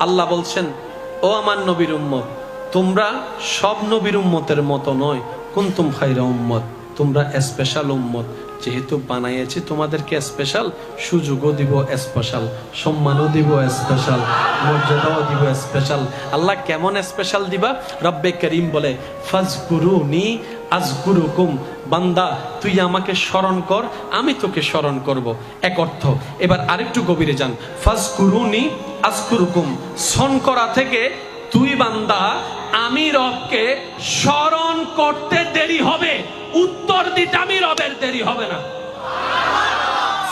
আল্লাহ বলছেন, ও আমার নবীর উম্মত, তোমরা সব নবীর উম্মতের মতো নয়, কুনতুম খায়রা উম্মত, তোমরা স্পেশাল উম্মত। যেহেতু বানাইয়েছি তোমাদেরকে স্পেশাল, সুযোগও দিব স্পেশাল, সম্মানও দিব স্পেশাল, মর্যাদাও দিব স্পেশাল। আল্লাহ কেমন স্পেশাল দিবা? রব্বে করিম বলে, ফাজকুরুনি আযকুরুকুম, বান্দা তুই আমাকে স্মরণ কর, আমি তোকে স্মরণ করব। এক অর্থ। এবার আরেকটু গভীরে যান। ফাজকুরুনি আযকুরুকুম, স্মরণ করা থেকে তুই বান্দা আমি রবকে স্মরণ করতে দেরি হবে, উত্তর দিতে আমি রবের দেরি হবে না।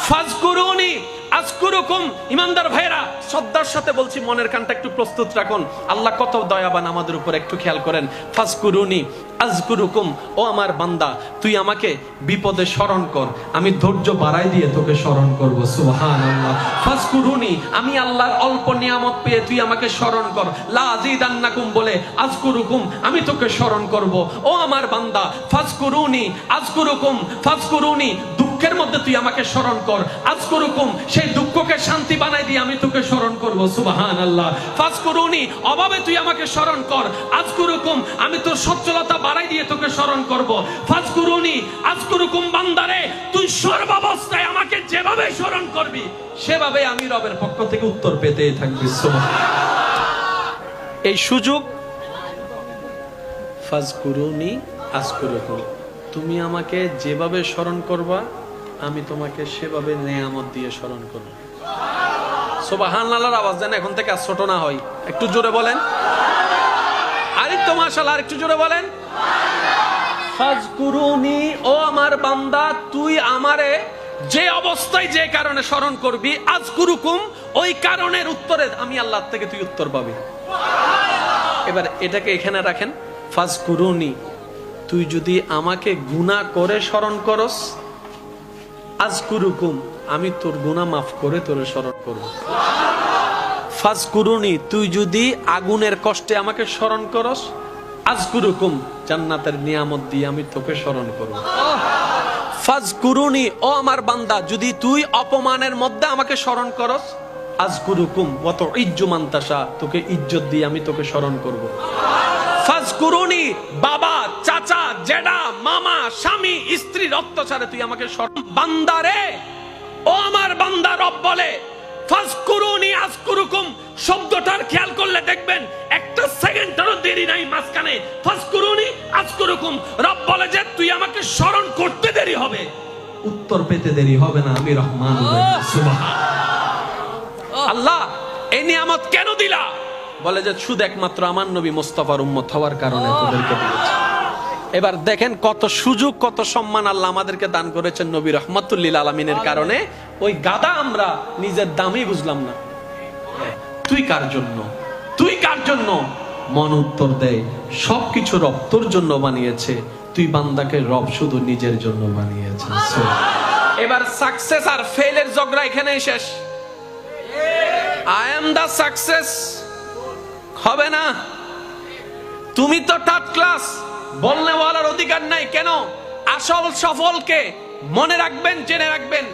ফাজকুরুনি আযকুরুকুম। ইমানদার ভাইরা, শ্রদ্ধার সাথে বলছি, মনের কানটা একটু প্রস্তুত রাখুন। আল্লাহ কত দয়াবান আমাদের উপর, একটু খেয়াল করেন। ফাজকুরুনি আযকুরুকুম, ও আমার বান্দা তুই আমাকে বিপদে স্মরণ কর, আমি ধৈর্য বাড়াই দিয়ে তোকে স্মরণ করব। সুবহানাল্লাহ। ফাজকুরুনি, আমি আল্লাহর অল্প নিয়ামত পেয়ে তুই আমাকে স্মরণ কর। লা আযীদান্নাকুম বলে আযকুরুকুম, আমি তোকে স্মরণ করব। ও আমার বান্দা, ফাজকুরুনি আযকুরুকুম, ফাজকুরুনি, দুঃখের মধ্যে তুই আমাকে স্মরণ কর, আযকুরুকুম, সেই দুঃখকে শান্তি বানাই দিয়ে আমি তোকে স্মরণ করব। সুবহানাল্লাহ। ফাজকুরুনি, অভাবে তুই আমাকে স্মরণ কর, আযকুরুকুম, আমি তোর সচ্ছলতা বাড়াই দিয়ে তোকে স্মরণ করব। ফাজকুরুনি আযকুরুকুম, বান্দারে তুই সর্বাবস্থায় আমাকে যেভাবে স্মরণ করবি সেভাবে আমি রবের পক্ষ থেকে উত্তর পেতেই থাকবি। সুবহানাল্লাহ। এই সুযোগ, ফাজকুরুনি আযকুরুকুম, তুমি আমাকে যেভাবে স্মরণ করবা আমি তোমাকে সেভাবে নেয়ামত দিয়ে স্মরণ করব। সুবহানাল্লাহর আওয়াজ যেন এখন থেকে আর ছোট না হয়, একটু জোরে বলেন। আরেকটু মাশাআল্লাহ, আরেকটু জোরে বলেন। ফাজকুরুনি, ও আমার বান্দা তুই আমারে যে অবস্থায় যে কারণে স্মরণ করবি, আযকুরুকুম, ওই কারণের উত্তরে আমি আল্লাহ থেকে তুই উত্তর পাবি। এবার এটাকে এখানে রাখেন। ফাজকুরুনি, তুই যদি আমাকে গুনাহ করে স্মরণ করস, আযকুরুকুম, আমি তোর গুনাহ মাফ করে তোরে স্মরণ করব। ফাজকুরুনি, তুই যদি আগুনের কষ্টে আমাকে স্মরণ করস, আযকুরুকুম, জান্নাতের নিয়ামত দিয়ে আমি তোকে স্মরণ করব। ফাজকুরুনি, ও আমার বান্দা যদি তুই অপমানের মধ্যে আমাকে স্মরণ করস, আযকুরুকুম ওয়া তুইজ্জু মান তাশা, তোকে ইজ্জত দিয়ে আমি তোকে স্মরণ করব। ফাজকুরুনি, বাবা, চাচা, জেঠা, মামা, স্বামী, স্ত্রীর অত্যাচারে তুই আমাকে স্মরণ। বান্দারে, ও আমার বান্দা, রব বলে ফাজকুরুনি আযকুরুকুম, শব্দটার খেয়াল করলে দেখবেন একটা সেকেন্ডেরও দেরি নাই মাঝখানে। ফাজকুরুনি আযকুরুকুম, রব বলে যে তুই আমাকে স্মরণ করতে দেরি হবে, উত্তর পেতে দেরি হবে না, আমি রহমান। সুবহানাল্লাহ। আল্লাহ এই নিয়ামত কেন দিলা? বলে যে শুধু একমাত্র আমার নবী মুস্তাফার উম্মত হওয়ার কারণে তোদেরকে দিয়েছে। এবার দেখেন কত সুযোগ, কত সম্মান আল্লাহ আমাদেরকে দান করেছেন নবী রাহমাতুল লিল আলামিনের কারণে। ওই গাদা আমরা নিজের দামই বুঝলাম না। তুই কার জন্য, তুই কার জন্য? মন উত্তর দেয় সবকিছু রব তোর জন্য বানিয়েছে, তুই বান্দাকে রব শুধু নিজের জন্য বানিয়েছে। এবার সাকসেস আর ফেলের ঝগড়া এখানেই শেষ। আই এম দা সাকসেস হবে না। তুমি তো থার্ড ক্লাস, বলনে ওয়ালার অধিকার নাই। কেন? আসল সফলকে মনে রাখবেন, জেনে রাখবেন,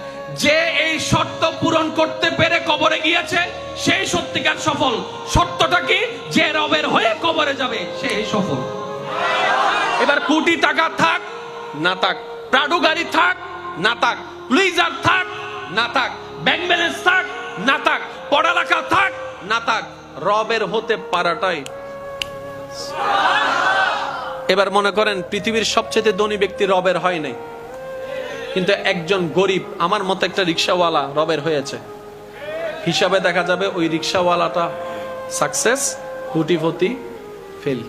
যে এই শর্ত পূরণ করতে পেরে কবরে গিয়েছে সেই সত্যিকার সফল। শর্তটা কি? যে রবের হয়ে কবরে যাবে সেই সফল। এবার কোটি টাকা থাক না থাক, প্রাডো গাড়ি থাক না থাক, লুইজার থাক না থাক, ব্যাংক ব্যালেন্স থাক না থাক, পড়ালেখা থাক না থাক, রবের হতে পারাটাই। এবার মনে করেন পৃথিবীর সবচেয়ে ধনী ব্যক্তি রবের হয় নাই, কিন্তু একজন গরিব আমার মতো একটা রিকশাওয়ালা রবের হয়েছে। হিসাবে দেখা যাবে ওই রিকশাওয়ালাটা সাকসেস, কোটিপতি ফেল।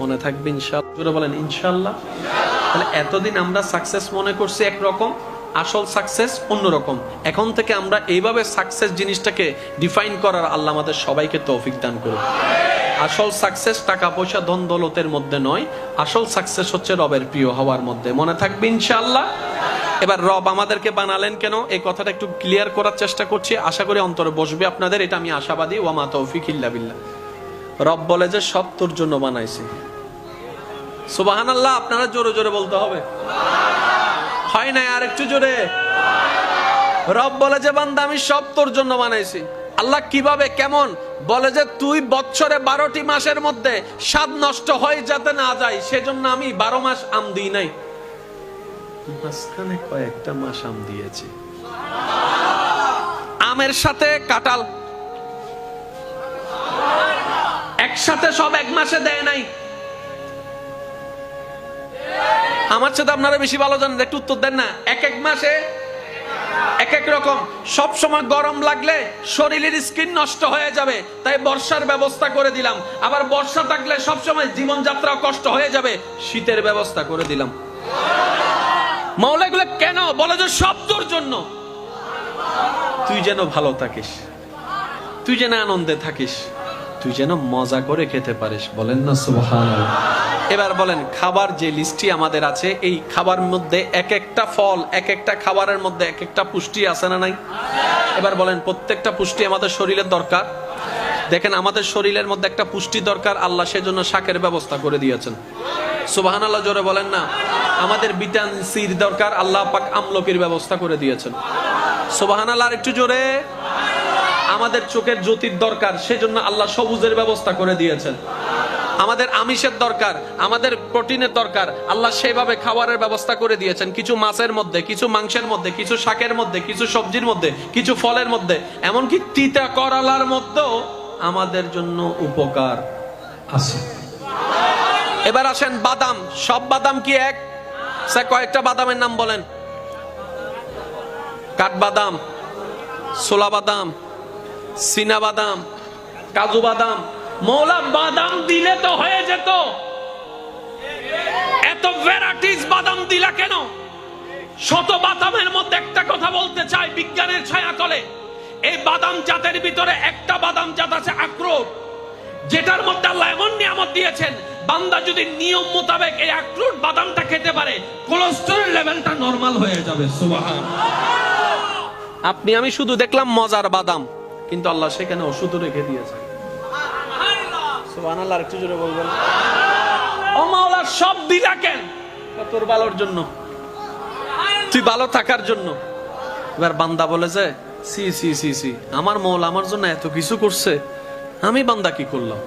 মনে থাকবে ইনশাআল্লাহ, বলেন ইনশাআল্লাহ। তাহলে এতদিন আমরা সাকসেস মনে করছি একরকম, আসল সাকসেস অন্যরকম। এখন থেকে আমরা এইভাবে সাকসেস জিনিসটাকে ডিফাইন করার আল্লাহ আমাদের সবাইকে তৌফিক দান করুন। আসল সাকসেস টাকা পয়সা ধন দৌলতের মধ্যে নয়, আসল সাকসেস হচ্ছে রবের প্রিয় হওয়ার মধ্যে। মনে থাকবে ইনশাআল্লাহ। এবার রব আমাদেরকে বানালেন কেন, এই কথাটা একটু ক্লিয়ার করার চেষ্টা করছি, আশা করি অন্তরে বসবে আপনাদের, এটা আমি আশাবাদী। ওয়া মা তৌফিক ইল্লা বিল্লাহ। রব বলে যে সব তোর জন্য বানাইছি। সুবহানাল্লাহ। আপনারা জোরে জোরে বলতে হবে, হয় না? আর একটু জোরে। রব বলে যে বান্দা আমি সব তোর জন্য বানাইছি। আল্লাহ কিভাবে কেমন? বলে যে তুই বছরে 12টি মাসের মধ্যে স্বাদ নষ্ট হয়ে যাতে না যায় সেজন্য আমি 12 মাস আম দিই নাই, মাঝখানে কয়েকটা মাস আম দিয়েছি। আমের সাথে কাঁঠাল একসাথে সব এক মাসে দেয় নাই। আমার সাথে আপনারা বেশি ভালো জানেন, একটু উত্তর দেন না। এক এক মাসে এক এক রকম। সব সময় গরম লাগলে শরীরের স্কিন নষ্ট হয়ে যাবে, তাই বর্ষার ব্যবস্থা করে দিলাম। আবার বর্ষা থাকলে সব সময় জীবনযাত্রা কষ্ট হয়ে যাবে, শীতের ব্যবস্থা করে দিলাম। মাওলা এগুলো কেন বলে? যে সব তোর জন্য, তুই যেন ভালো থাকিস, তুই যেন আনন্দে থাকিস, তুই যেন মজা করে খেতে পারিস। বলেন না সুবহানাল্লাহ। এবার বলেন, খাবার যে লিস্টটি আমাদের আছে, এই খাবার মধ্যে এক একটা ফল, এক একটা খাবারের মধ্যে এক একটা পুষ্টি আছে না নাই? এবার বলেন, প্রত্যেকটা পুষ্টি আমাদের শরীরের দরকার। দেখেন, আমাদের শরীরের মধ্যে একটা পুষ্টি দরকার, আল্লাহ সেজন্য শাকের ব্যবস্থা করে দিয়েছেন। সুবহানাল্লাহ জোরে বলেন না। আমাদের ভিটামিন সির দরকার, আল্লাহ পাক আমলকির ব্যবস্থা করে দিয়েছেন। সুবহানাল্লাহ আর একটু জোরে। আমাদের চোখের জ্যোতির দরকার, সেজন্য আল্লাহ সবুজের ব্যবস্থা করে দিয়েছেন। আমাদের আমিষের দরকার, আমাদের প্রোটিনের দরকার, আল্লাহ সেভাবে খাবারের ব্যবস্থা করে দিয়েছেন। কিছু মাছের মধ্যে, কিছু মাংসের মধ্যে, কিছু শাকের মধ্যে, কিছু সবজির মধ্যে, কিছু ফলের মধ্যে, এমনকি তিতা করলার মধ্যেও আমাদের জন্য উপকার আছে। এবার আসেন বাদাম। সব বাদাম কি এক? কয়েকটা বাদামের নাম বলেন। কাঠবাদাম, ছোলা বাদাম, চীনা বাদাম, কাজু বাদাম। মৌলা বাদাম দিলে তো হয়ে যেত, এত ভ্যারাইটিস বাদাম দিলা কেন? শত বাদামের মধ্যে একটা কথা বলতে চাই, বিজ্ঞানের ছায়াতলে এই বাদাম জাতের ভিতরে একটা বাদাম জাত আছে আখরোট, যেটার মধ্যে আল্লাহ এমন নিয়ামত দিয়েছেন, বান্দা যদি নিয়ম মোতাবেক এই আখরোট বাদামটা খেতে পারে, কোলেস্টেরল লেভেলটা নরমাল হয়ে যাবে। সুবহানাল্লাহ। আপনি আমি শুধু দেখলাম মজার বাদাম, কিন্তু আল্লাহ সেখানে ওষুধ রেখে দিয়েছে। সুবহানাল্লাহ। আর একটু জোরে বলবেন। ও মাওলা, সব দিলা কেন? তোর ভালোর জন্য, তুই ভালো থাকার জন্য। এবার বান্দা বলে যে সি সি সি সি, আমার মৌলা আমার জন্য এত কিছু করছে, আমি বান্দা কি করলাম?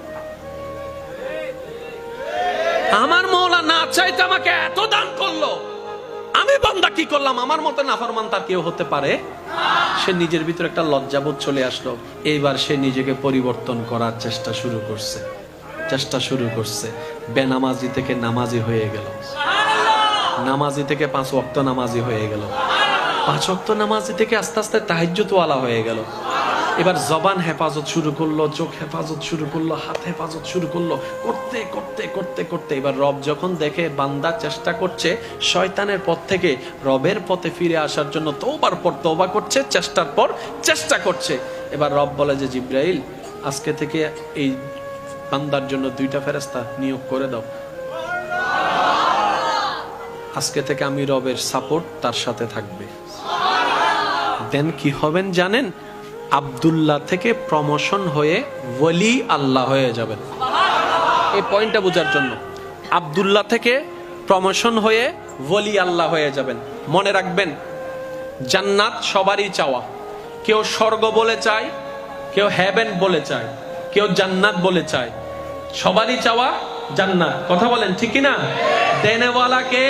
আমার মৌলা না চাইতে আমাকে এত দান করলো, আমি বান্দা কি করলাম? আমার মতো নাফরমান তার কেউ হতে পারে? সে নিজের ভিতরে একটা লজ্জাবোধ চলে আসলো। এইবার সে নিজেকে পরিবর্তন করার চেষ্টা শুরু করছে। বেনামাজি থেকে নামাজি হয়ে গেল, নামাজি থেকে 5 ওয়াক্ত নামাজি হয়ে গেল, 5 ওয়াক্ত নামাজি থেকে আস্তে আস্তে তাহাজ্জুদ ওয়ালা হয়ে গেল। এবার জবান হেফাজত শুরু করলো, চোখ হেফাজত শুরু করলো, হাত হেফাজত শুরু করলো। করতে করতে করতে করতে এবার রব যখন দেখে বান্দা চেষ্টা করছে শয়তানের পথ থেকে রবের পথে ফিরে আসার জন্য, তওবার পর তওবা করছে, চেষ্টার পর চেষ্টা করছে। এবার রব বলে যে জিবরাইল, আজকে থেকে এই বান্দার জন্য 2টা ফেরেশতা নিয়োগ করে দাও। আজকে থেকে আমি রবের সাপোর্ট তার সাথে থাকবে। দেন কি হবেন জানেন? আব্দুল্লাহ থেকে প্রমোশন হয়ে ওলি আল্লাহ হয়ে যাবেন। এই পয়েন্টটা বোঝার জন্য, আব্দুল্লাহ থেকে প্রমোশন হয়ে ওলি আল্লাহ হয়ে যাবেন। মনে রাখবেন, জান্নাত সবারই চাওয়া। কেউ স্বর্গ বলে চায়, কেউ হেভেন বলে চায়, কেউ জান্নাত বলে চায়। সবারই চাওয়া জান্নাত। কথা বলেন ঠিক কি না? দেনেওয়ালাকে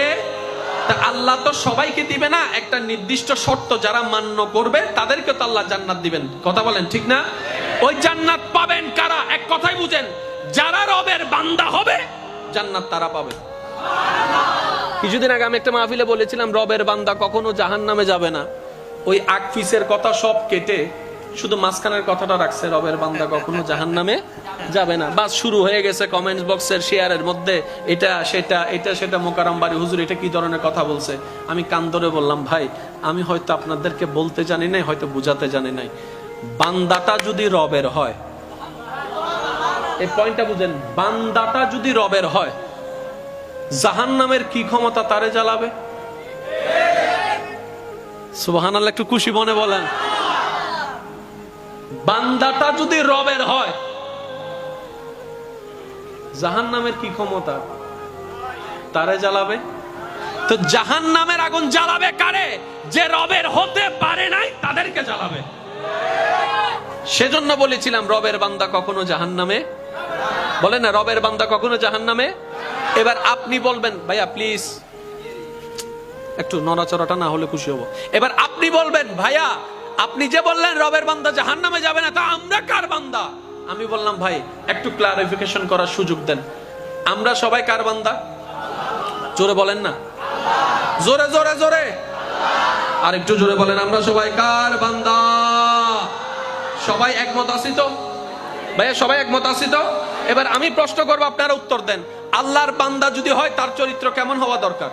আল্লাহ তো সবাইকে দিবে না, একটা নির্দিষ্ট শর্ত যারা মান্য করবে তাদেরকে তো আল্লাহ জান্নাত দিবেন। কথা বলেন ঠিক না? ওই জান্নাত পাবেন কারা? এক কথাই বুঝেন, যারা রবের বান্দা হবে জান্নাত তারা পাবে। কিছুদিন আগে আমি একটা মাহফিলে বলেছিলাম, রবের বান্দা কখনো জাহান্নামে যাবে না। ওই আকফিসের কথা সব কেটে শুধু মাঝখানের কথাটা রাখছে, রবের বান্দা কখনো জাহান্নামে যাবে না। বাস শুরু হয়ে গেছে কমেন্টস বক্সের শেয়ারের মধ্যে, এটা সেটা মোকাররম বাড়ি হুজুর এটা কি ধরনের কথা বলছে। আমি কান ধরে বললাম, ভাই আমি হয়তো আপনাদেরকে বলতে জানি নাই, হয়তো বুঝাতে জানি নাই। বান্দাটা যদি রবের হয়, এই পয়েন্টটা বুঝেন, বান্দাটা যদি রবের হয়, জাহান্নামের কি ক্ষমতা তারে জ্বালাবে? সুবহানাল্লাহ, একটু খুশি মনে বলেন। বান্দাটা যদি রবের হয়, জাহান্নামের কি ক্ষমতা তারে জ্বালাবে? তো জাহান্নামের আগুন জ্বালাবে কারে? যে রবের হতে পারে নাই তাদেরকে জ্বালাবে। সেজন্য বলেছিলাম রবের বান্দা কখনো জাহান্নামে, বলে না রবের বান্দা কখনো জাহান্নামে। এবার আপনি বলবেন ভাইয়া প্লিজ একটু নড়াচড়াটা না হলে খুশি হব। এবার আপনি বলবেন ভাইয়া আপনি যে বললেন রবের বান্দা জাহান্নামে যাবে না, তা আমরা কার বান্দা? আমি বললাম ভাই একটু ক্লারিফিকেশন করার সুযোগ দেন, আমরা সবাই কার বান্দা? জোরে বলেন না, জোরে জোরে জোরে, আর একটু জোরে বলেন, আমরা সবাই কার বান্দা? সবাই একমত আছি তো ভাইয়া? সবাই একমত আছি তো? এবার আমি প্রশ্ন করবো, আপনারা উত্তর দেন। আল্লাহর বান্দা যদি হয় তার চরিত্র কেমন হওয়া দরকার?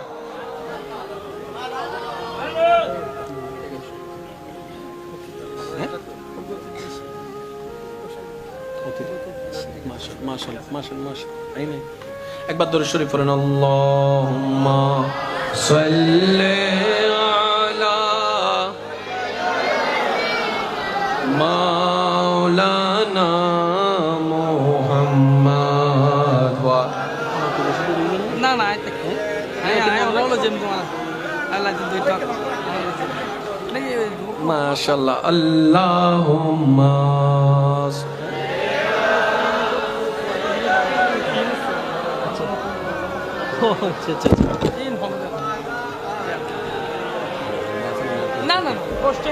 একবার দরুদ শরীফ পড়েন, আল্লাহুম্মা সাল্লি আলা মাওলানা মুহাম্মদ ওয়া না না আমরা হলো যেমন আল্লাহ দুইটা মাশাআল্লাহ, আল্লাহুম্মা না না কষ্ট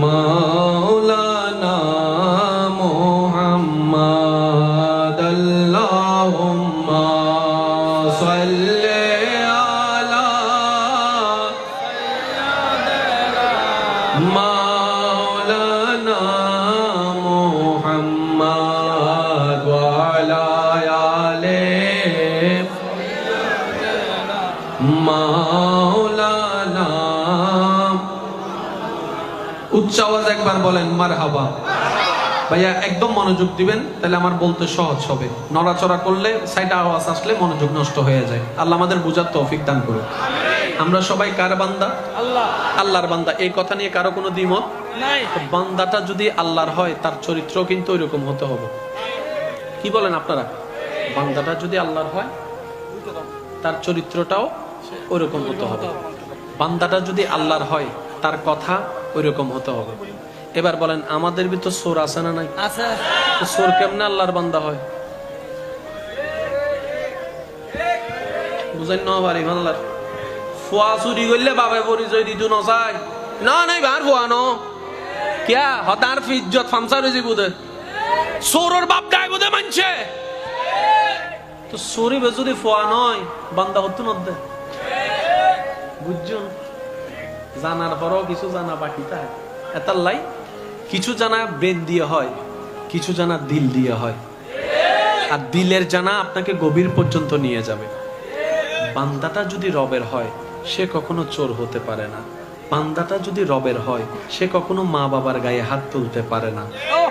মাওলানা মুহাম্মদ আল্লাহুম্মা সাল্লি আলা মাওলানা মুহাম্মদ ওয়া আলা আলি মাওলানা। উচ্চ আওয়াজ একবার বলেন মারহাবা। ভাইয়া একদম মনোযোগ দিবেন, তাহলে আমার বলতে সহজ হবে। নড়াচড়া করলে সাইডে আওয়াজ আসলে মনোযোগ নষ্ট হয়ে যায়। আল্লাহ আমাদের বুঝার তৌফিক দান করুন। আমরা সবাই কার বান্দা? আল্লাহ, আল্লাহর বান্দা। এই কথা নিয়ে কারো কোনো দ্বিমত নাই। বান্দাটা যদি আল্লাহর হয় তার চরিত্র কিন্তু ওইরকম হতে হবে। কি বলেন আপনারা? বান্দাটা যদি আল্লাহর হয় তার চরিত্রটাও ওইরকম হতে হবে। বান্দাটা যদি আল্লাহর হয় তার কথা ওইরকম হতে হবে। এবার বলেন আমাদের ভিতর চোর আছে না নাই? আছে। চোর কেমনে আল্লাহর বান্দা হয়? বুঝেন না বাড়ি বাংলার ফুয়া চুরি করলে বাবা পরিচয় দিত নচাই না নাই ভার ফুয়া ন কিয়া হতার ইজ্জত ফামসার হয়েছে বুধে চোরের বাপ গায়ে বুধে মানছে তো চোরি যদি ফুয়া নয় বান্দা হতো নদে। বুঝছেন? জানার পরও কিছু জানা বাকি থাকে। এটার লাই কিছু জানা ব্রেন দিয়ে হয়, কিছু জানা দিল দিয়ে হয়। আর দিলের জানা আপনাকে গভীর পর্যন্ত নিয়ে যাবে। বান্দাটা যদি রবের হয় সে কখনো চোর হতে পারে না। বান্দাটা যদি রবের হয় সে কখনো মা বাবার গায়ে হাত তুলতে পারে না।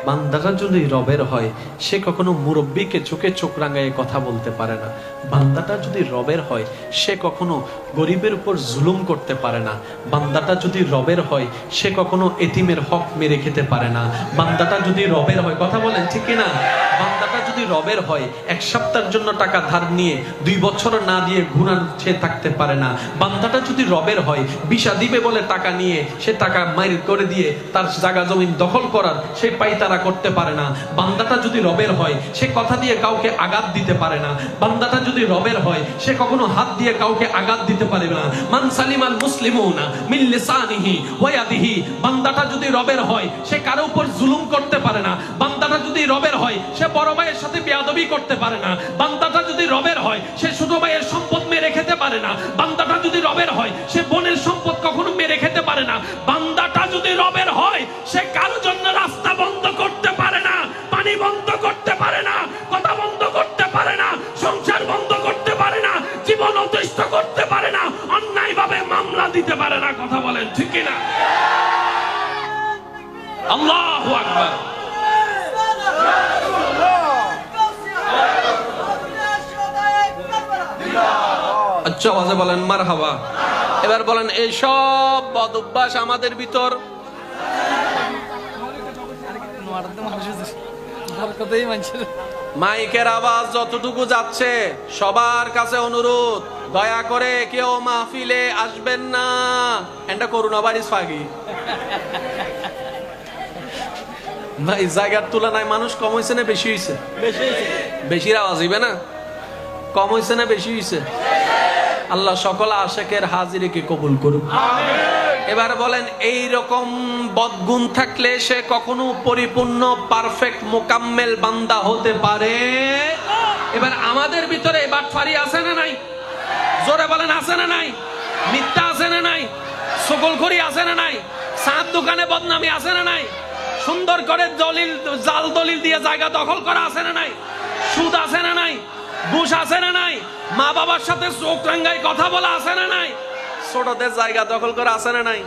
বান্দাটা যদি রবের হয় সে কখনো মুরব্বীকে চোখে চোখ রাঙায়ে কথা বলতে পারে না। বান্দাটা যদি রবের হয় সে কখনো গরিবের উপর জুলুম করতে পারে না। বান্দাটা যদি রবের হয় সে কখনো এতিমের হক মেরে খেতে পারে না। বান্দাটা যদি রবের হয়, কথা বলেন ঠিক কিনা? বান্দাটা যদি রবের হয় এক সপ্তাহের জন্য টাকা ধার নিয়ে 2 বছর না দিয়ে ঘুরাচ্ছে থাকতে পারে না। বান্দাটা যদি রবের হয় বিশা দিবে বলে টাকা নিয়ে সে টাকা মাইর করে দিয়ে তার জায়গা জমিন দখল করার সে পাইতারা করতে পারে না। বান্দাটা যদি রবের হয় সে কথা দিয়ে কাউকে আঘাত দিতে পারে না। বান্দাটা যদি রবের হয় সে কখনো হাত দিয়ে কাউকে আঘাত দিতে পারে না। মান সালিমাল মুসলিমুনা মিন লিসানিহি ওয়া ইয়াদিহি। বান্দাটা যদি রবের হয় সে কারো উপর জুলুম করতে পারে না। বান্দাটা যদি রবের হয় সে বড় ভাইয়ের সাথে বেয়াদবি করতে পারে না। বান্দাটা যদি রবের হয় সে ছোট ভাইয়ের সম্পদ মেরে খেতে পারে না। বান্দাটা যদি রবের হয় সে বোনের সম্পদ কখনো মেরে খেতে পারে না। বান্দাটা যদি রবের হয় সে কারোর জন্য রাস্তা বন্ধ করতে পারে না, পানি বন্ধ করতে পারে না, কথা বন্ধ করতে পারে না, সংসার বন্ধ করতে পারে না, জীবন অতিষ্ঠ করতে পারে না, অন্যায় ভাবে মামলা দিতে পারে না। কথা বলেন ঠিক কিনা? আল্লাহু আকবার। আচ্ছা আওয়াজে বলেন মারহাবা। এবার বলেন এই সব বদ অভ্যাস আমাদের ভিতর বরকতেই মানুষের। মাইকের আওয়াজ যতটুকু যাচ্ছে সবার কাছে অনুরোধ, দয়া করে কেউ মাহফিলে আসবেন না। এটা করোনা ভাইরাস ফাগি ভাই, জায়গার তুলনায় মানুষ কম হয়েছে না বেশি হয়েছে? বেশির আওয়াজ হইবে না? কম হয়েছে না বেশি হয়েছে? আল্লাহ সকল আশেকের হাজিরিকে কবুল করুন। এবার বলেন, এই রকম বদগুণ থাকলে সে কখনো পরিপূর্ণ পারফেক্ট মোকাম্মেল বান্দা হতে পারে? এবার আমাদের ভিতরে বাটফারি আছে না নাই? জোরে বলেন, আছে না নাই? মিথ্যা আছে না নাই? সকলখড়ি আছে না নাই? সাত দোকানে বদনামি আছে না নাই? সুন্দর করে দলিল, জাল দলিল দিয়ে জায়গা দখল করা আছে না নাই? সুদ আছে না নাই? ঘুষ আছে না নাই? মা বাবার সাথে চোখ রাঙ্গায় কথা বলা আছে না নাই? ছোটদের জায়গা দখল করা আছে না নাই?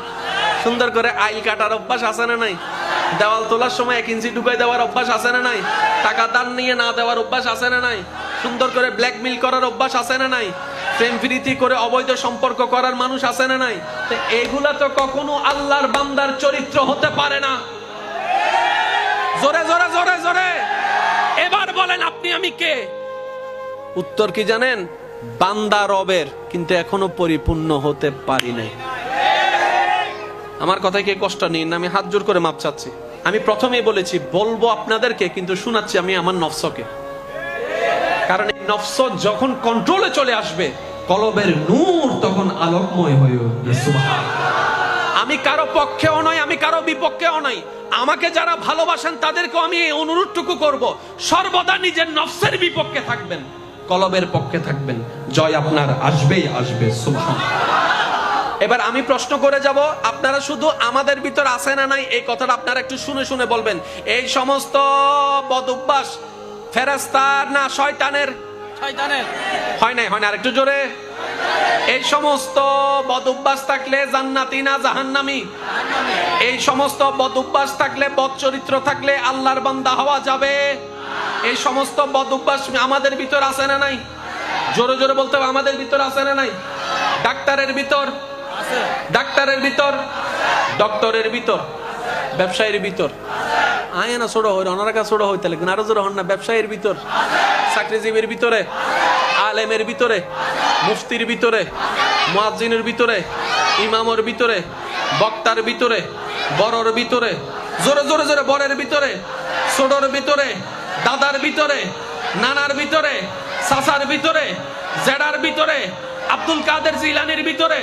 সুন্দর করে আইল কাটার অভ্যাস আছে না নাই? দেওয়াল তোলার সময় 1 ইঞ্চি ঢুকাই দেওয়ার অভ্যাস আছে না নাই? টাকা দান নিয়ে না দেওয়ার অভ্যাস আছে না নাই? সুন্দর করে ব্ল্যাকমেইল করার অভ্যাস আছে না নাই? প্রেম প্রীতি করে অবৈধ সম্পর্ক করার মানুষ আছে না নাই? তো এগুলা তো কখনো আল্লাহর বান্দার চরিত্র হতে পারে না। জোরে জোরে জোরে জোরে এবার বলেন, আপনি আমি কে? উত্তর কি জানেন? বান্দা রবের, কিন্তু এখনো পরিপূর্ণ হতে পারি নাই। আমার কথায় কে কষ্ট নিন না, আমি হাত জোর করে মাপ চাচ্ছি। আমি প্রথমেই বলেছি বলবো আপনাদেরকে, কিন্তু শোনাচ্ছি আমি আমার নফসকে। কারণ এই নফস যখন কন্ট্রোলে চলে আসবে, কলবের নূর তখন আলোকময় হয়ে উঠবে। সুবহানাল্লাহ। আমি কারো পক্ষেও নয়, আমি কারো বিপক্ষেও নয়। আমাকে যারা ভালোবাসেন তাদেরকেও আমি এই অনুরোধটুকু করব, সর্বদা নিজের নফসের বিপক্ষে থাকবেন, কলবের পক্ষে থাকবেন। জয় আপনার আসবেই আসবে। সুবহানাল্লাহ। এবার আমি প্রশ্ন করে যাব, আপনারা শুধু আমাদের ভিতর আছে না নাই এই কথাটা আপনারা একটু শুনে শুনে বলবেন। এই সমস্ত বদঅভ্যাস ফেরেশতার না শয়তানের? শয়তানের। হয় নাই? হয় না? আরেকটু জোরে। এই সমস্ত বদঅভ্যাস থাকলে জান্নাতি না জাহান্নামী? এই সমস্ত বদঅভ্যাস থাকলে, বদ চরিত্র থাকলে আল্লাহর বান্দা হওয়া যাবে? এই সমস্ত বদঅভ্যাস আমাদের ভিতর আছে না নাই? জোরে জোরে বলতে হবে, আমাদের ভিতর আছে না নাই? ডাক্তারের ভিতর, ডাক্তারের ভিতর, ডক্টরের ভিতর, ব্যবসায়ীর ভিতর। আয় না ছোট হই, ওনারা কাছে ছোট হইতে লাগবে, আরো জোরে হন না। ব্যবসায়ীর ভিতর, চাকরিজীবীর ভিতরে, আলেমের ভিতরে, মুফতির ভিতরে, মুয়াজ্জিনের ভিতরে, ইমামের ভিতরে, বক্তার ভিতরে, বড়র ভিতরে, জোরে জোরে জোরে, বড়ের ভিতরে, ছোটর ভিতরে, দাদার ভিতরে, নানার ভিতরে, চাচার ভিতরে, জেডার ভিতরে, আব্দুল কাদের জিলানির ভিতরে।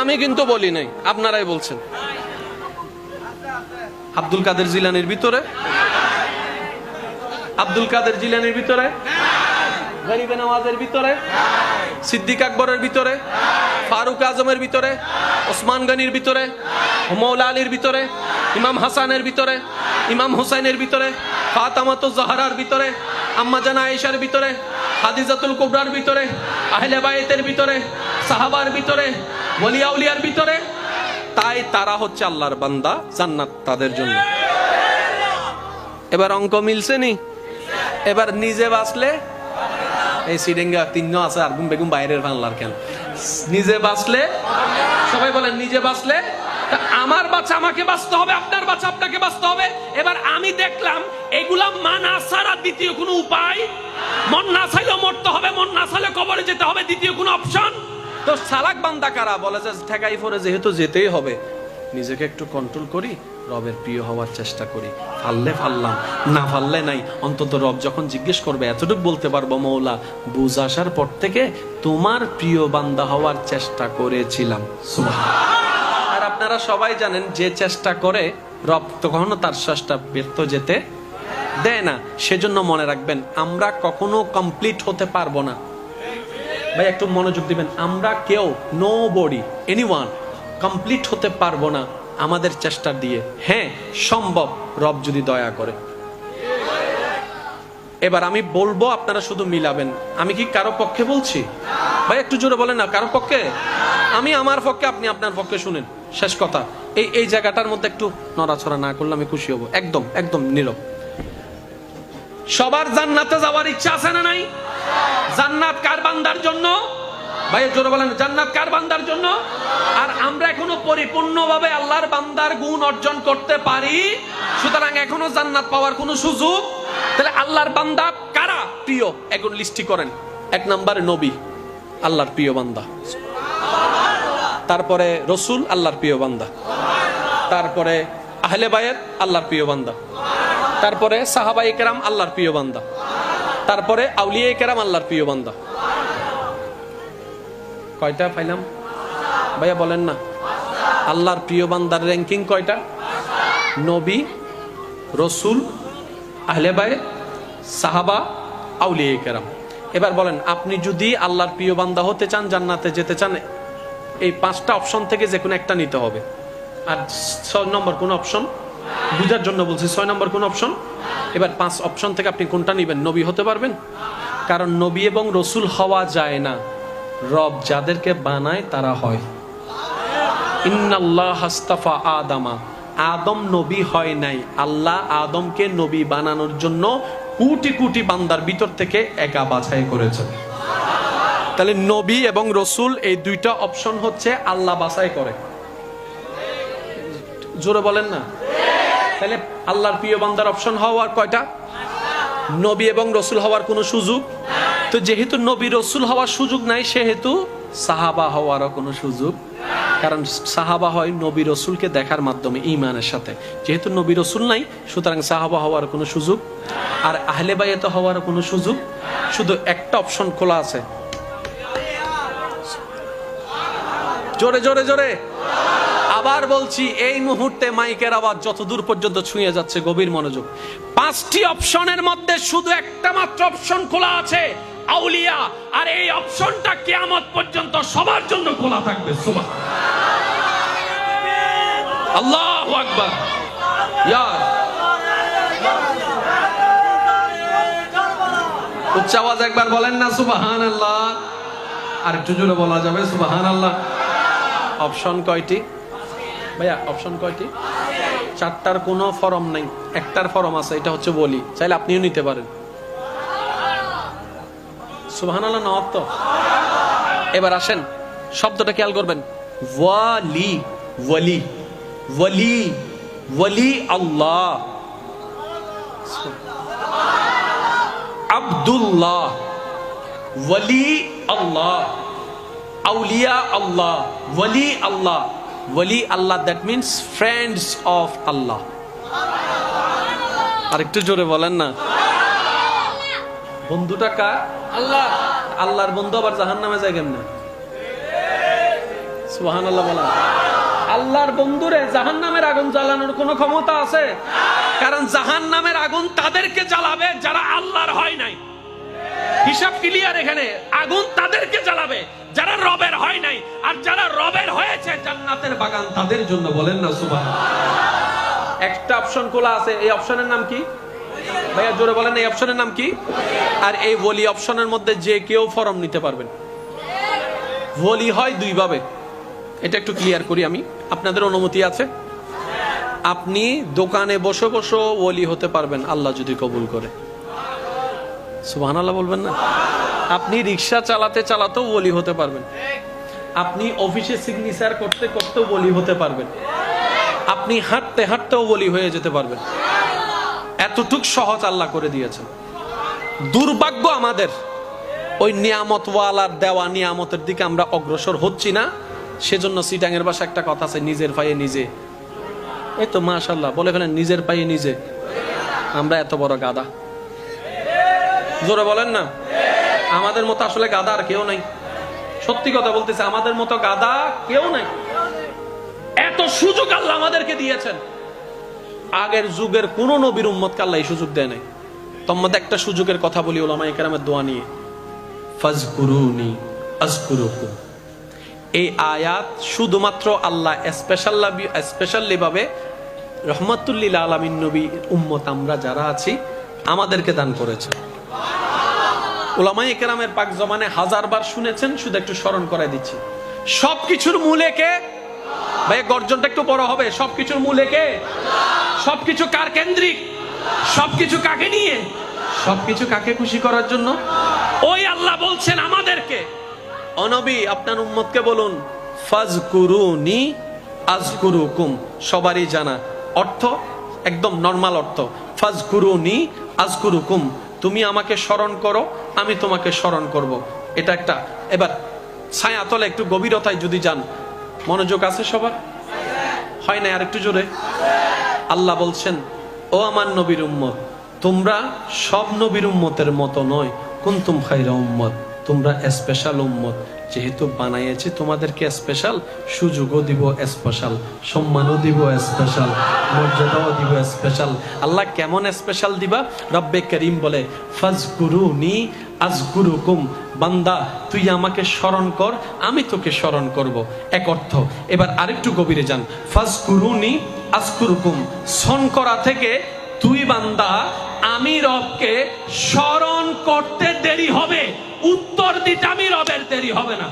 আমি কিন্তু বলি নাই, আপনারাই বলছেন। আব্দুল কাদের জিলানির ভিতরে, আব্দুল কাদের জিলানির ভিতরে, গরিবে নওয়াজের ভিতরে, সিদ্দিক আকবরের ভিতরে, ফারুক আজমের ভিতরে, ওসমান গনির ভিতরে, মৌলা আলীর ভিতরে, ইমাম হাসানের ভিতরে, ইমাম হুসাইনের ভিতরে, ফাতেমাতুজ জাহরার ভিতরে, আম্মা জান আয়েশার ভিতরে, হাদিজাতুল কুবরার ভিতরে, আহলে বাইতের ভিতরে, সাহাবার ভিতরে, ওলি আউলিয়ার ভিতরে। তাই তারা হচ্ছে আল্লাহর বান্দা, জান্নাত তাদের জন্য। এবার অঙ্ক মিলছে নি? এবার নিজে বাঁচলে, এই সিডেঙ্গা তিনজন আছে আর গুম বেগুম বাইরের বাংলার কেন? নিজে বাঁচলে, সবাই বলেন নিজে বাঁচলে। আমার বাচ্চা আমাকে বাঁচতে হবে, আপনার বাচ্চা আপনাকে বাঁচতে হবে। এবার আমি দেখলাম এগুলা মানা ছাড়া দ্বিতীয় কোনো উপায়, মন না চাইলেও মরতে হবে, মন না চাইলে কবরে যেতে হবে, দ্বিতীয় কোনো অপশন। তো সালাক বান্দা কারা? বলে যে ঠেকাই পড়ে যেহেতু যেতেই হবে, নিজেকে একটু কন্ট্রোল করি, রবের প্রিয় হওয়ার চেষ্টা করি। ফাললে ফাললাম, না ফাললে নাই। অন্তত রব যখন জিজ্ঞেস করবে এতটুকু বলতে পারবো, মৌলা বুঝ আসার পর থেকে তোমার প্রিয় বান্দা হওয়ার চেষ্টা করেছিলাম। সুবহানাল্লাহ। আর আপনারা সবাই জানেন, যে চেষ্টা করে রব তো কখনো তার চেষ্টা ব্যর্থ যেতে দেয় না। সেজন্য মনে রাখবেন, আমরা কখনো কমপ্লিট হতে পারবো না। ভাই একটু মনোযোগ দিবেন, আমরা কেউ, নো বডি, এনিওয়ান কমপ্লিট হতে পারবো না আমাদের চেষ্টা দিয়ে। হ্যাঁ সম্ভব, রব যদি দয়া করে। এবার আমি বলবো, আপনারা শুধু মিলাবেন। আমি কি কারো পক্ষে বলছি? ভাই একটু জোরে বলেন না, কারো পক্ষে? আমি আমার পক্ষে, আপনি আপনার পক্ষে। শুনেন, শেষ কথা, এই জায়গাটার মধ্যে একটু নড়াচড়া না করলে আমি খুশি হব। একদম একদম নীরব। সবার জান্নাতে যাওয়ার ইচ্ছা আছে না নাই? জান্নাত কার বান্দার জন্য? ভাই জোরে বলেন, জান্নাত কার বান্দার জন্য? আর আমরা এখন এখনো পরিপূর্ণভাবে আল্লাহর বান্দার গুণ অর্জন করতে পারি, সুতরাং এখনো জান্নাত পাওয়ার কোনো সুযোগ। তাহলে আল্লাহর বান্দা কারা প্রিয় এখন লিস্টি করেন। 1 নম্বরে নবী, আল্লাহর প্রিয় বান্দা। তারপরে রসুল, আল্লাহর প্রিয় বান্দা। তারপরে আহলে বায়েত, আল্লাহর প্রিয় বান্দা। তারপরে সাহাবায়ে কেরাম, আল্লাহর প্রিয় বান্দা। তারপরে আউলিয়ায়ে কেরাম, আল্লাহর প্রিয় বান্দা। কয়টা পাইলাম ভাইয়া বলেন না? আল্লাহর প্রিয় বান্দার র্যাঙ্কিং কয়টা? নবী, রসুল, আহলে বায়েত, সাহাবা, আউলিয়ায়ে কেরাম। এবার বলেন, আপনি যদি আল্লাহর প্রিয় বান্দা হতে চান, জান্নাতে যেতে চান, এই 5টা অপশন থেকে যে কোনো একটা নিতে হবে। আর 6 নম্বর কোন অপশন? বুঝার জন্য বলছি, 6 নম্বর কোন অপশন? এবার 5 অপশন থেকে আপনি কোনটা নিবেন? নবী হতে পারবেন? কারণ নবী এবং রসুল হওয়া যায় না, রব যাদেরকে বানায় তারা হয়। ইন্নাল্লাহ হাস্তাফা আদামা, আদম নবী হয় নাই, আল্লাহ আদমকে নবী বানানোর জন্য কোটি কোটি বান্দার ভিতর থেকে একা বাছাই করেছেন। তাহলে নবী এবং রসুল এই 2টা অপশন হচ্ছে আল্লাহ বাছাই করে। জোরে বলেন না? তাহলে আল্লাহর প্রিয় বান্দার অপশন হওয়ার কয়টা? নবী এবং রসুল হওয়ার কোনো সুযোগ? তো যেহেতু নবী রসুল হওয়ার সুযোগ নাই, সেহেতু সাহাবা হওয়ারও কোনো সুযোগ, কারণ সাহাবা হয় নবী রসুলকে দেখার মাধ্যমে, ঈমানের সাথে। যেহেতু নবী রসুল নাই, সুতরাং সাহাবা হওয়ার কোনো সুযোগ, আর আহলে বায়েত হওয়ার কোনো সুযোগ। শুধু একটা অপশন খোলা আছে। জোরে জোরে জোরে আবার বলছি, এই মুহূর্তে মাইকের আওয়াজ যত দূর পর্যন্ত ছুঁয়ে যাচ্ছে, গভীর মনোযোগ। 5টি অপশনের মধ্যে শুধু একটা মাত্র অপশন খোলা আছে, আউলিয়া। আর এই অপশনটা কিয়ামত পর্যন্ত সবার জন্য খোলা থাকবে। সুবহানাল্লাহ, আল্লাহু আকবার। উচ্চ আওয়াজ একবার বলেন না সুবহানাল্লাহ? আর একটু জোরে বলা যাবে সুবহানাল্লাহ? অপশন কয়টি ভাইয়া? অপশন কয়টি? 4টার কোনো ফরম নাই, একটার ফরম আছে, এটা হচ্ছে বলি। চাইলে আপনিও নিতে পারেন। সুবহানাল্লাহ না? তো এবার আসেন, শব্দটা খেয়াল করবেন। ওয়ালি, ওয়ালি, ওয়ালি, ওয়ালি আল্লাহ, আব্দুল্লাহ, ওয়ালি আল্লাহ, আউলিয়া আল্লাহ, ওয়ালি আল্লাহ। ওয়ালি আল্লাহ, দ্যাট মিনস ফ্রেন্ডস অফ আল্লাহ। আর একটু জোরে বলেন না? বন্ধুটা কার? আল্লাহ। আল্লাহর বন্ধু আবার জাহান্নামে যায় কেমনে? সুবহানাল্লাহ বলেন। আল্লাহর বন্ধুরে জাহান্নামের আগুন জ্বালানোর কোনো ক্ষমতা আছে? কারণ জাহান্নামের আগুন তাদেরকে জ্বালাবে যারা আল্লাহর হয় নাই। হিসাব ক্লিয়ার এখানে। আগুন তাদেরকে জ্বালাবে যারা রবের হয় নাই, আর যারা রবের হয়েছে জান্নাতের বাগান তাদের জন্য। বলেন না সুবহানাল্লাহ? একটা অপশন খোলা আছে, এই অপশনের নাম কি ভাইয়া? জোরে বলেন, এই অপশনের নাম কি? আর এই ওলি অপশনের মধ্যে যে কেউ ফরম নিতে পারবেন। ওলি হয় 2 ভাবে, এটা একটু ক্লিয়ার করি আমি, আপনাদের অনুমতি আছে? আপনি দোকানে বসে বসে ওলি হতে পারবেন, আল্লাহ যদি কবুল করে। সুবহানাল্লাহ বলবেন না? আপনি রিক্সা চালাতে চালাতেও ওলি হতে পারবেন। আপনি অফিসে সিগনেচার করতে করতেও ওলি হতে পারবেন। আপনি হাঁটতে হাঁটতেও ওলি হয়ে যেতে পারবেন। এতটুক সহজ আল্লাহ করে দিয়েছেন। দুর্ভাগ্য আমাদের, ওই নিয়ামতওয়ালার দেওয়া নিয়ামতের দিকে আমরা অগ্রসর হচ্ছি না। সেজন্য সিটাঙের ভাষা একটা কথা আছে, নিজের পায়ে নিজে। এই তো মাশাআল্লাহ বলে ফেলেন, নিজের পায়ে নিজে। আমরা এত বড় গাদা। জোরে বলেন না? আমাদের মতো আসলে গাদা আর কেউ নাই। সত্যি কথা বলতেছে, আমাদের মতো গাদা কেউ নাই। এত সুযোগ আল্লাহ আমাদেরকে দিয়েছেন। আগের যুগের কোন নবীর উম্মতকে আল্লাহ এই সুযোগ দেয় নাই। তোমাদের একটা সুযোগের কথা বলি উলামায়ে কেরামের দোয়া নিয়ে। ফাজকুরুনি আযকুরুকুম। এই আয়াত শুধুমাত্র আল্লাহ স্পেশালি ভাবে রহমাতুল লিল আলামিন নবী উম্মত আমরা যারা আছি আমাদেরকে দান করেছে। উলামায়ে কেরামের পাক জবানে 1000 বার শুনেছেন, শুধু একটু স্মরণ করাই দিচ্ছি। সবকিছুর মূলে কে ভাই? গর্জনটা একটু বড় হবে। সবকিছুর মূলে কে? সবকিছু কার কেন্দ্রিক? সবকিছু কাকে নিয়ে? সবকিছু কাকে খুশি করার জন্য? ওই আল্লাহ বলছেন আমাদেরকে, ও নবী আপনার উম্মতকে বলুন ফাজকুরুনি আযকুরুকুম সবারই জানা অর্থ, একদম নরমাল অর্থ। ফাযকুরুনি আযকুরুকুম, তুমি আমাকে স্মরণ করো, আমি তোমাকে স্মরণ করব। এটা একটা। এবার ছায়াতলে একটু গভীরতায় যদি যান, মনোযোগ আছে সবার? হয় না? আর একটু জোরে। আল্লাহ বলছেন, ও আমার নবীর উম্মত, তোমরা সব নবীর উম্মতের মতো নয়। কুনতুম খায়রা উম্মত, তোমরা স্পেশাল উম্মত। যেহেতু বানাইয়েছি তোমাদেরকে স্পেশাল, সুযোগও দিব স্পেশাল, সম্মানও দিব স্পেশাল, মর্যাদাও দিব স্পেশাল। আল্লাহ কেমন স্পেশাল দিবা? রব্বে করিম বলে, ফাযকুরুনি আযকুরুকুম, বান্দা তুই আমাকে স্মরণ কর, আমি তোকে স্মরণ করব। এক অর্থ। এবার আরেকটু গভীরে যান। ফাযকুরুনি আযকুরুকুম, স্মরণ করা থেকে তুই বান্দা আমি রবকে স্মরণ করতে দেরি হবে, উত্তর দিতে আমি রবের দেরি হবে না।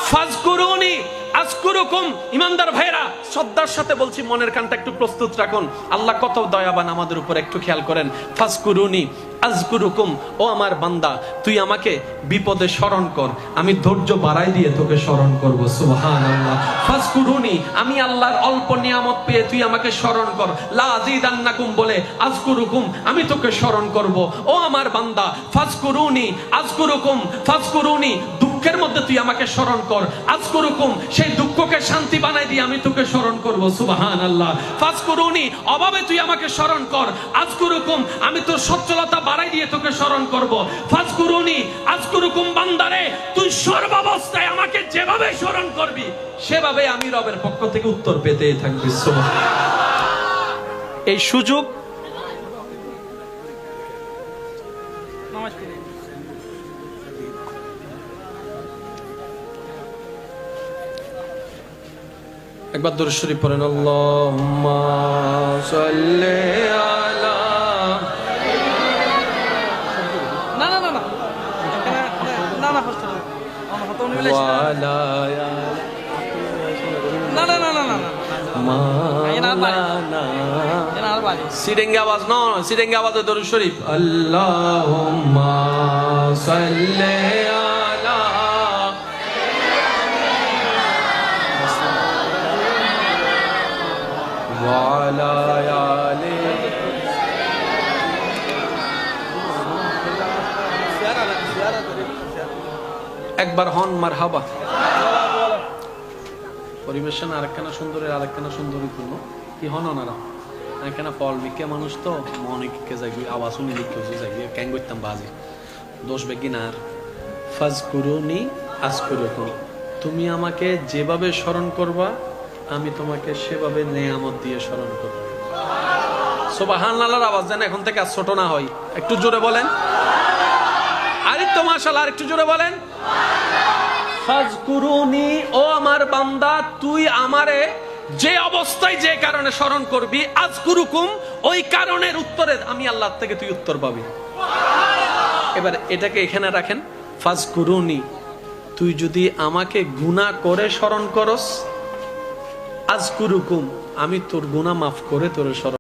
ফাযকুরুনি আযকুরুকুম। ইমানদার ভাইরা, শ্রদ্ধার সাথে বলছি, মনের কানটা একটু প্রস্তুত রাখুন। আল্লাহ কত দয়াবান আমাদের উপর, একটু খেয়াল করেন। ফাযকুরুনি আযকুরুকুম, ও আমার বান্দা তুই আমাকে বিপদে স্মরণ কর, আমি ধৈর্য বাড়াই দিয়ে তোকে স্মরণ করব। সুবহানাল্লাহ। ফাযকুরুনি, আমি আল্লাহর অল্প নিয়ামত পেয়ে তুই আমাকে স্মরণ কর। লা আযীদান্নাকুম বলে আযকুরুকুম, আমি তোকে স্মরণ করব। ও আমার বান্দা ফাযকুরুনি আযকুরুকুম, ফাযকুরুনি, দুঃখের মধ্যে তুই আমাকে স্মরণ কর। আযকুরুকুম, সেই দুঃখকে শান্তি বানাই দিয়ে আমি তোকে স্মরণ করব। সুবহানাল্লাহ। ফাযকুরুনি, অভাবে তুই আমাকে স্মরণ কর। আযকুরুকুম, আমি তোর সচ্ছলতা বাড়াই দিয়ে তোকে স্মরণ করব। ফাযকুরুনি আযকুরুকুম, বান্দারে তুই সর্বাবস্থায় আমাকে যেভাবে স্মরণ করবি সেভাবে আমি রবের পক্ষ থেকে উত্তর পেতেই থাকবি। সুবহানাল্লাহ। এই সুযোগ একবার দরুদ শরীফ পড়েন। আল্লাহুম্মা সাল্লি আলা। না না না না না না ফার্স্ট ওয়ালা না না না না না না মাওলানা। এনা আর বাড়ি সিরেঙ্গা আওয়াজ, না সিরেঙ্গা আওয়াজে দরুদ শরীফ। আল্লাহুম্মা সাল্লি আলা। ওয়ালা আলি। একবার হন মারহাবা। পরিবেশন আরেকখানা সুন্দরের আরেকখানা সুন্দরী পূর্ণ কি হন ওনারা এখানে ফল বিকে মানুষ তো মনে কে যাই আওয়াজ শুনি লিখে যাই ক্যাং করতাম বাজে দোষ বেগি না। ফাযকুরুনি আযকুরুকুম, তুমি আমাকে যেভাবে স্মরণ করবা আমি তোমাকে সেভাবে নেয়ামত দিয়ে স্মরণ করব। সুবহানাল্লাহর আওয়াজ যেন এখন থেকে আর ছোট না হয়, একটু জোরে বলেন। আরেকটু মাশাআল্লাহ, আরেকটু জোরে বলেন। ফাযকুরুনি, ও আমার বান্দা তুই আমারে যে অবস্থায় যে কারণে স্মরণ করবি, আযকুরুকুম, ওই কারণের উত্তরে আমি আল্লাহ থেকে তুই উত্তর পাবি। এবার এটাকে এখানে রাখেন। ফাযকুরুনি, তুই যদি আমাকে গুনাহ করে স্মরণ করস, আযকুরুকুম, আমি তোর গুনাহ মাফ করে তোর স্মরণ